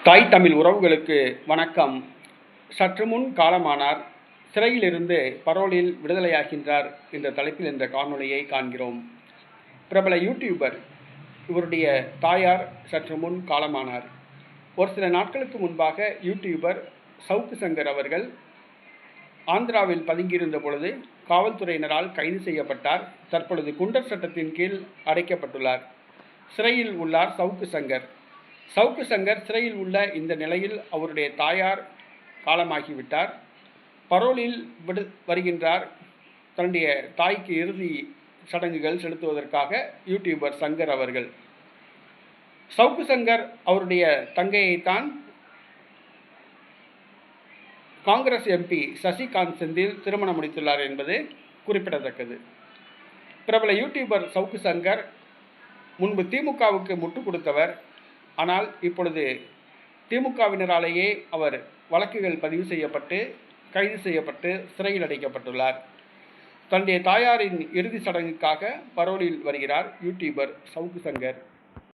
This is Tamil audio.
தாய் தமிழ் உறவுகளுக்கு வணக்கம். சற்று முன் காலமானார், சிறையிலிருந்து பரோலில் விடுதலையாகின்றார் என்ற தலைப்பில் இந்த காணொளியை காண்கிறோம். பிரபல யூடியூபர், இவருடைய தாயார் சற்று முன் காலமானார். ஒரு சில நாட்களுக்கு முன்பாக யூடியூபர் சவுக்கு சங்கர் அவர்கள் ஆந்திராவில் பதுங்கியிருந்த பொழுது காவல்துறையினரால் கைது செய்யப்பட்டார். தற்பொழுது குண்டர் சட்டத்தின் கீழ் அடைக்கப்பட்டுள்ளார். சிறையில் உள்ளார் சவுக்கு சங்கர். சவுக்கு சங்கர் சிறையில் உள்ள இந்த நிலையில் அவருடைய தாயார் காலமாகிவிட்டார். பரோலில் வருகின்றார். தன்னுடைய தாய்க்கு இறுதி சடங்குகள் செலுத்துவதற்காக யூடியூபர் சங்கர் அவர்கள். சவுக்கு சங்கர் அவருடைய தங்கையைத்தான் காங்கிரஸ் எம்பி சசிகாந்த் செந்தில் திருமணம் முடித்துள்ளார் என்பது குறிப்பிடத்தக்கது. பிரபல யூடியூபர் சவுக்கு சங்கர் முன்பு திமுகவுக்கு முட்டு கொடுத்தவர். ஆனால் இப்பொழுது திமுகவினராலேயே அவர் வழக்குகள் பதிவு செய்யப்பட்டு கைது செய்யப்பட்டு சிறையில் அடைக்கப்பட்டுள்ளார். தன்னுடைய தாயாரின் இறுதி சடங்குக்காக பரோலில் வருகிறார் யூடியூபர் சவுக்கு சங்கர்.